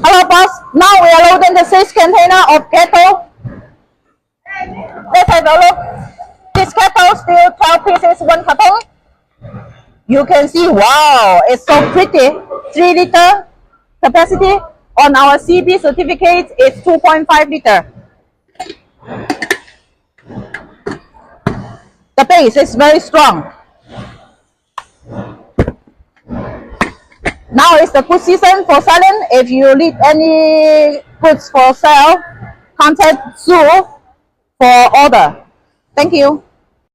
Hello, boss. Now we are loading the 6 container of Kettle. Let's have a look. This Kettle still 12 pieces, 1 carton. You can see, wow, it's so pretty. 3 liter capacity. On our CB certificate, it's 2.5 liter. The base is very strong. Now is the good season for selling. If you need any goods for sale, contact Sue for order. Thank you.